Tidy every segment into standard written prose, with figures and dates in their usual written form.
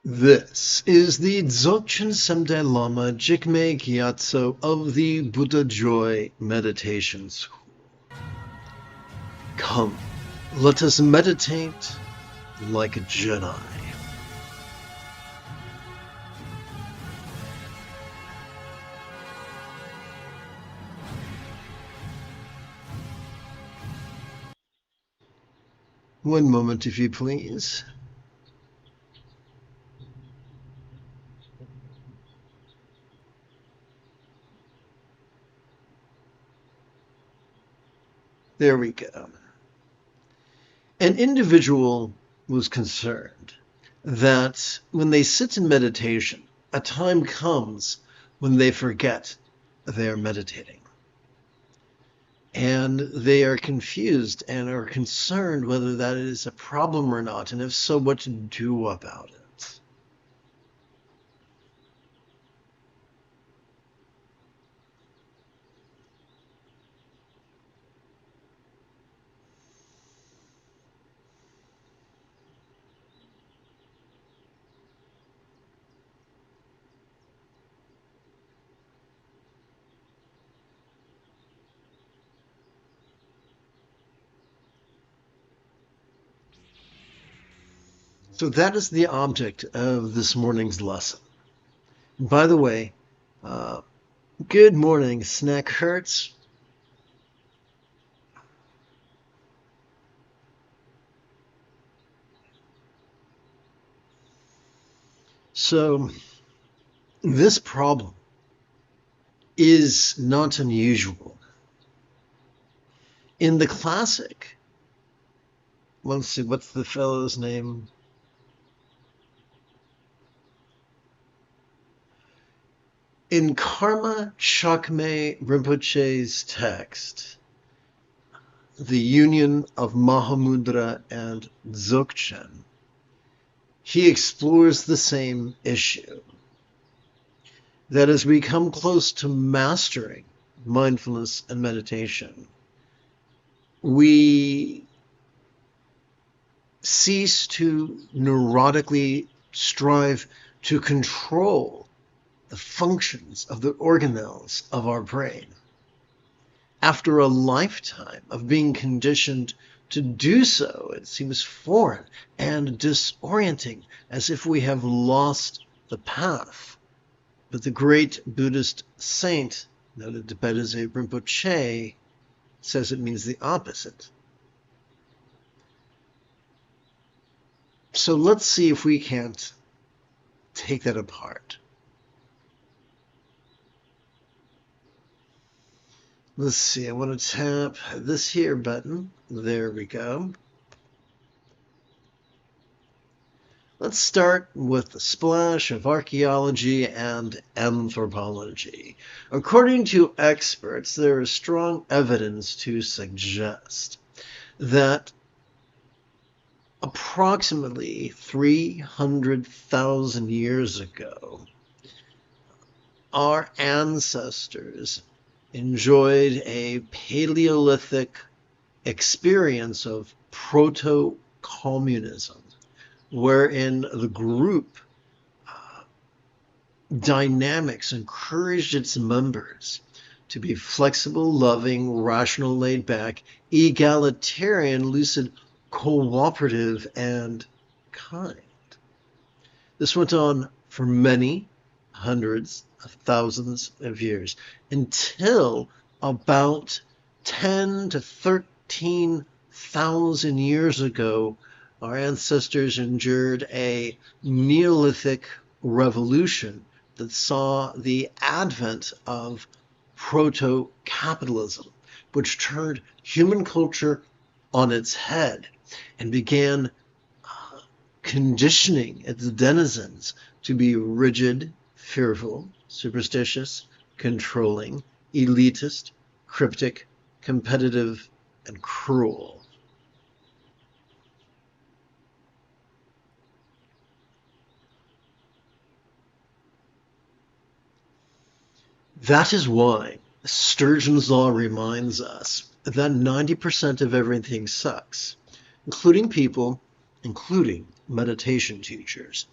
This is the Dzogchen Semde Lama Jigme Gyatso of the Buddha Joy Meditation School. Come, let us meditate like a Jedi. One moment, if you please. There we go. An individual was concerned that when they sit in meditation, a time comes when they forget they are meditating. And they are confused and are concerned whether that is a problem or not, and if so, what to do about it. So that is the object of this morning's lesson. By the way, good morning, Snack Hurts. So this problem is not unusual. In the classic, let's see, what's the fellow's name? In Karma Chakme Rinpoche's text, The Union of Mahamudra and Dzogchen, he explores the same issue. That as we come close to mastering mindfulness and meditation, we cease to neurotically strive to control the functions of the organelles of our brain. After a lifetime of being conditioned to do so, it seems foreign and disorienting, as if we have lost the path. But the great Buddhist saint, noted Tibetese Rinpoche, says it means the opposite. So let's see if we can't take that apart. Let's see, I want to tap this here button. There we go. Let's start with a splash of archaeology and anthropology. According to experts, there is strong evidence to suggest that approximately 300,000 years ago, our ancestors enjoyed a Paleolithic experience of proto-communism, wherein the group dynamics encouraged its members to be flexible, loving, rational, laid-back, egalitarian, lucid, cooperative, and kind. This went on for many hundreds of thousands of years until about 10 to 13,000 years ago, our ancestors endured a Neolithic revolution that saw the advent of proto-capitalism, which turned human culture on its head and began conditioning its denizens to be rigid, fearful, superstitious, controlling, elitist, cryptic, competitive, and cruel. That is why Sturgeon's Law reminds us that 90% of everything sucks, including people, including meditation teachers.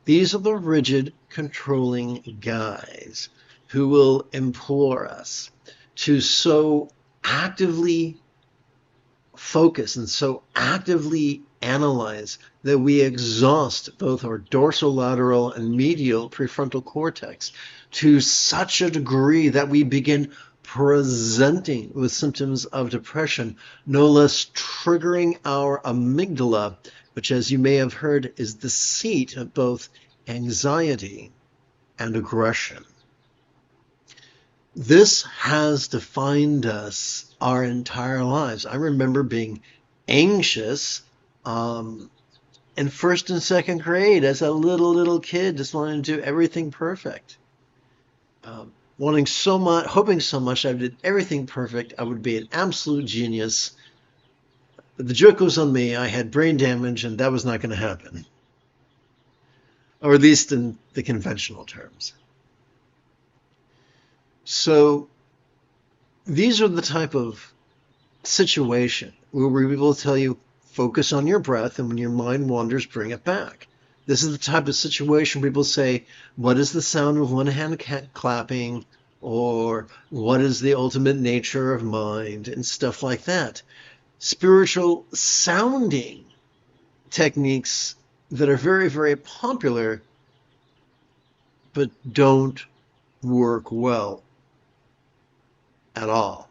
These are the rigid, controlling guys who will implore us to so actively focus and so actively analyze that we exhaust both our dorsolateral and medial prefrontal cortex to such a degree that we begin presenting with symptoms of depression, no less triggering our amygdala, which, as you may have heard, is the seat of both anxiety and aggression. This has defined us our entire lives. I remember being anxious in first and second grade as a little kid, just wanting to do everything perfect. Wanting so much, hoping so much I did everything perfect, I would be an absolute genius. But the joke was on me. I had brain damage, and that was not going to happen. Or at least in the conventional terms. So these are the type of situation where we will tell you, focus on your breath, and when your mind wanders, bring it back. This is the type of situation people say, what is the sound of one hand clapping, or what is the ultimate nature of mind, and stuff like that. Spiritual sounding techniques that are very, very popular, but don't work well at all.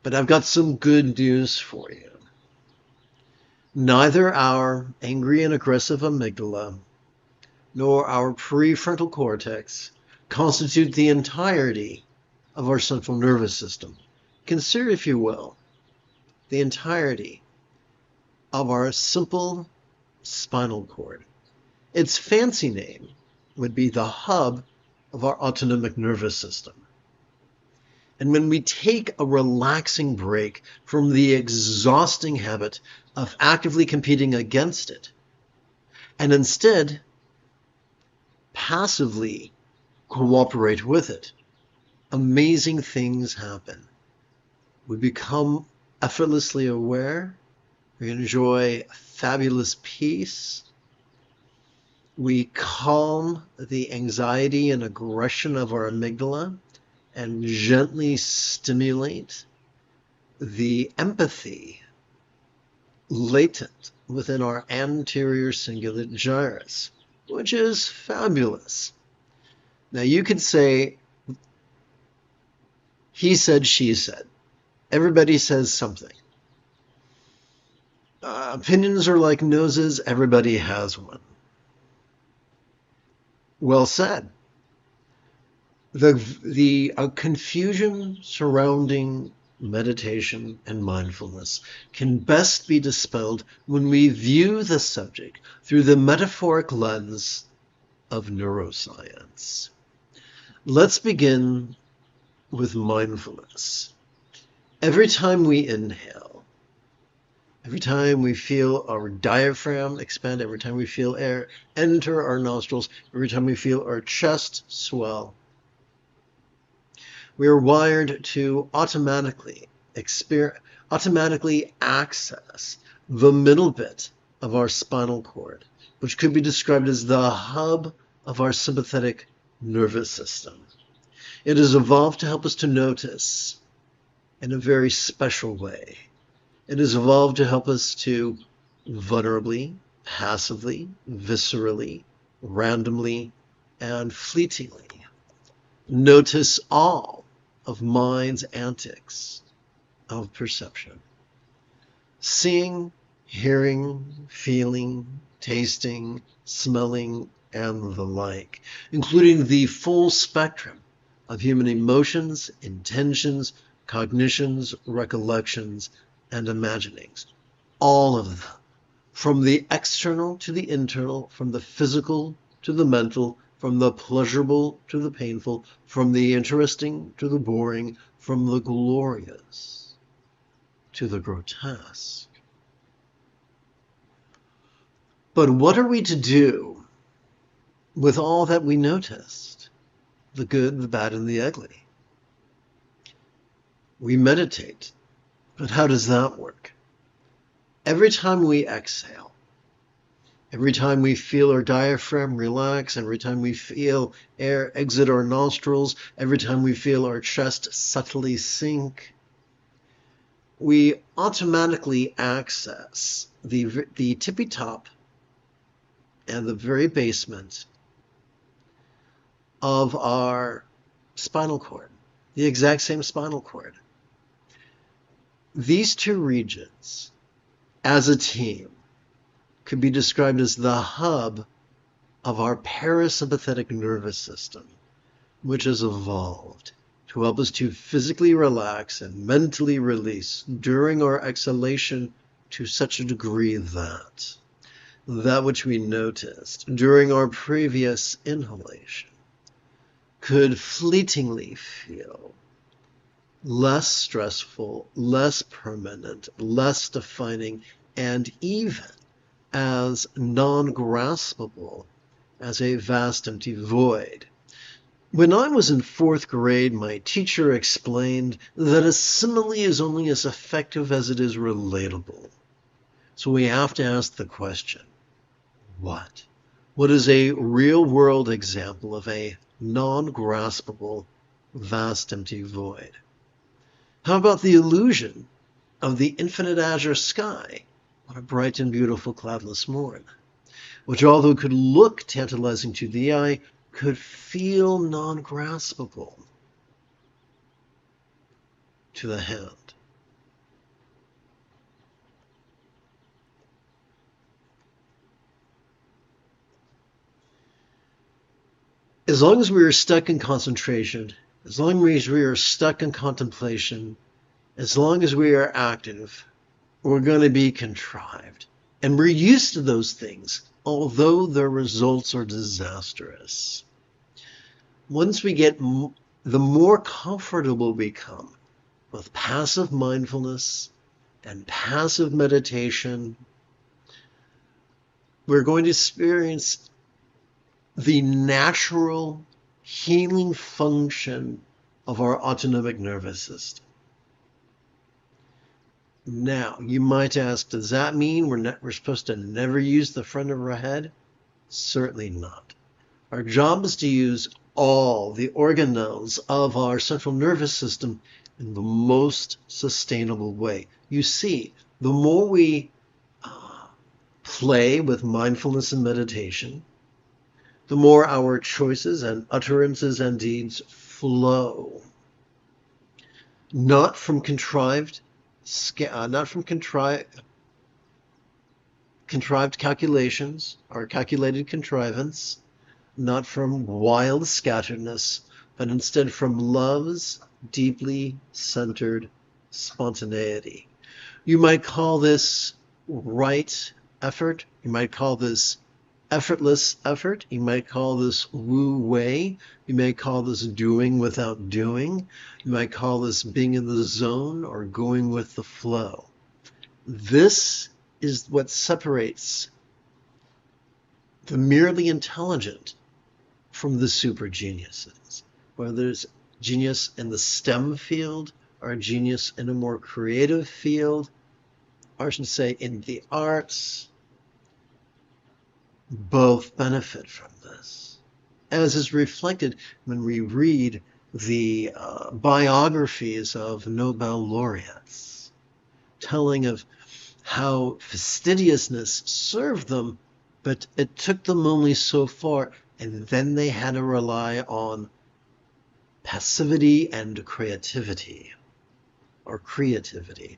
But I've got some good news for you. Neither our angry and aggressive amygdala nor our prefrontal cortex constitute the entirety of our central nervous system. Consider, if you will, the entirety of our simple spinal cord. Its fancy name would be the hub of our autonomic nervous system. And when we take a relaxing break from the exhausting habit of actively competing against it, and instead passively cooperate with it, amazing things happen. We become effortlessly aware. We enjoy fabulous peace. We calm the anxiety and aggression of our amygdala and gently stimulate the empathy latent within our anterior cingulate gyrus, which is fabulous. Now you could say, he said, she said. Everybody says something. Opinions are like noses, everybody has one. Well said. The confusion surrounding meditation and mindfulness can best be dispelled when we view the subject through the metaphoric lens of neuroscience. Let's begin with mindfulness. Every time we inhale, every time we feel our diaphragm expand, every time we feel air enter our nostrils, every time we feel our chest swell, we are wired to automatically access the middle bit of our spinal cord, which could be described as the hub of our sympathetic nervous system. It has evolved to help us to notice in a very special way. It has evolved to help us to vulnerably, passively, viscerally, randomly, and fleetingly notice all of mind's antics of perception. Seeing, hearing, feeling, tasting, smelling, and the like, including the full spectrum of human emotions, intentions, cognitions, recollections, and imaginings. All of them, from the external to the internal, from the physical to the mental, from the pleasurable to the painful, from the interesting to the boring, from the glorious to the grotesque. But what are we to do with all that we noticed? The good, the bad, and the ugly. We meditate, but how does that work? Every time we exhale, Every time we feel our diaphragm relax, every time we feel air exit our nostrils, every time we feel our chest subtly sink, we automatically access the tippy top and the very basement of our spinal cord, the exact same spinal cord. These two regions, as a team, could be described as the hub of our parasympathetic nervous system, which has evolved to help us to physically relax and mentally release during our exhalation to such a degree that which we noticed during our previous inhalation could fleetingly feel less stressful, less permanent, less defining, and even as non-graspable as a vast empty void. When I was in 4th grade, my teacher explained that a simile is only as effective as it is relatable. So we have to ask the question, what? What is a real-world example of a non-graspable, vast empty void? How about the illusion of the infinite azure sky on a bright and beautiful cloudless morn, which, although could look tantalizing to the eye, could feel non-graspable to the hand? As long as we are stuck in concentration, as long as we are stuck in contemplation, as long as we are active, we're going to be contrived. And we're used to those things, although their results are disastrous. Once we get, the more comfortable we become with passive mindfulness and passive meditation, we're going to experience the natural healing function of our autonomic nervous system. Now, you might ask, does that mean we're supposed to never use the front of our head? Certainly not. Our job is to use all the organelles of our central nervous system in the most sustainable way. You see, the more we play with mindfulness and meditation, the more our choices and utterances and deeds flow, not from contrived calculations or calculated contrivance, not from wild scatteredness, but instead from love's deeply centered spontaneity. You might call this right effort. You might call this effortless effort. You might call this wu wei. You may call this doing without doing. You might call this being in the zone or going with the flow. This is what separates the merely intelligent from the super geniuses. Whether it's genius in the STEM field or a genius in a more creative field, or I should say in the arts, both benefit from this, as is reflected when we read the biographies of Nobel laureates, telling of how fastidiousness served them, but it took them only so far, and then they had to rely on passivity and creativity, or creativity.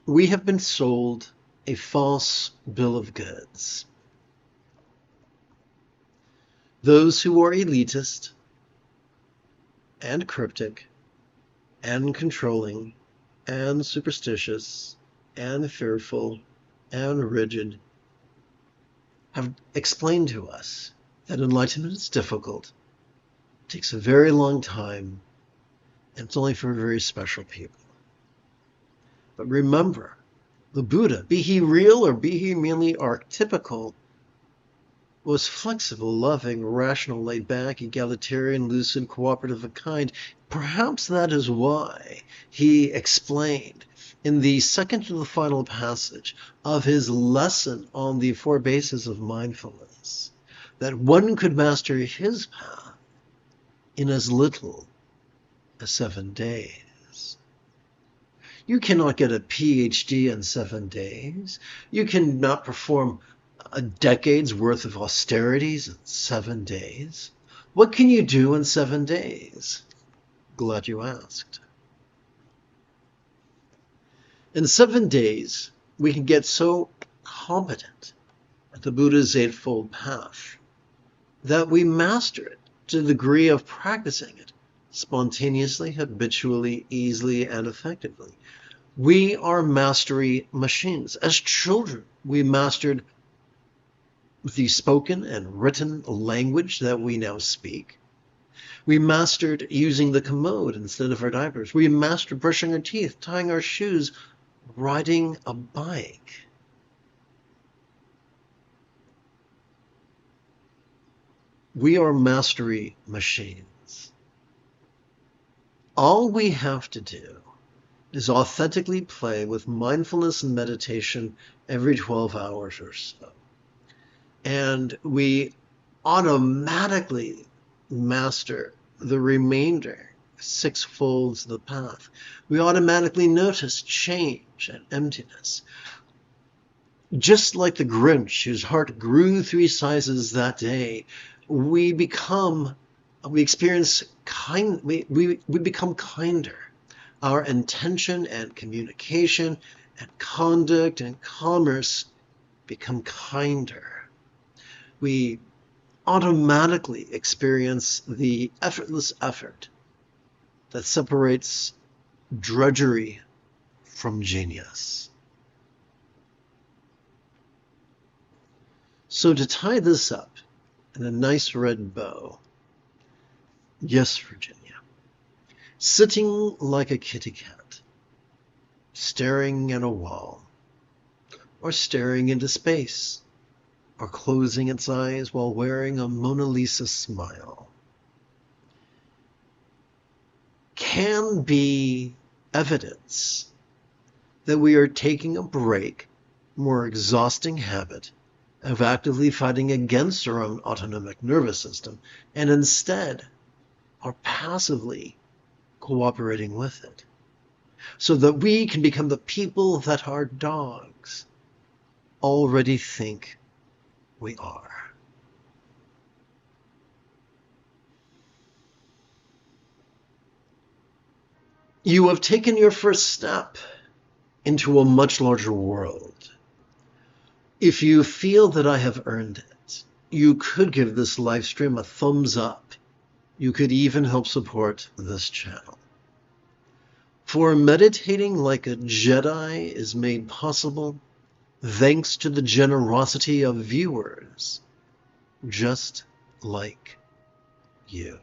We have been sold a false bill of goods. Those who are elitist and cryptic and controlling and superstitious and fearful and rigid have explained to us that enlightenment is difficult, takes a very long time, and it's only for very special people. But remember, the Buddha, be he real or be he merely archetypical, was flexible, loving, rational, laid back, egalitarian, lucid, cooperative, and kind. Perhaps that is why he explained in the second to the final passage of his lesson on the four bases of mindfulness that one could master his path in as little as 7 days. You cannot get a PhD in 7 days. You cannot perform a decade's worth of austerities in 7 days. What can you do in 7 days? Glad you asked. In 7 days, we can get so competent at the Buddha's Eightfold Path that we master it to the degree of practicing it spontaneously, habitually, easily, and effectively. We are mastery machines. As children, we mastered the spoken and written language that we now speak. We mastered using the commode instead of our diapers. We mastered brushing our teeth, tying our shoes, riding a bike. We are mastery machines. All we have to do is authentically play with mindfulness and meditation every 12 hours or so. And we automatically master the remainder 6 folds of the path. We automatically notice change and emptiness. Just like the Grinch, whose heart grew 3 sizes that day, we become kinder. Our intention and communication and conduct and commerce become kinder. We automatically experience the effortless effort that separates drudgery from genius. So to tie this up in a nice red bow, yes, Virginia, sitting like a kitty cat, staring at a wall, or staring into space, or closing its eyes while wearing a Mona Lisa smile, can be evidence that we are taking a break from our exhausting habit of actively fighting against our own autonomic nervous system and instead are passively cooperating with it, so that we can become the people that our dogs already think we are. You have taken your first step into a much larger world. If you feel that I have earned it, you could give this live stream a thumbs up. You could even help support this channel. For meditating like a Jedi is made possible thanks to the generosity of viewers just like you.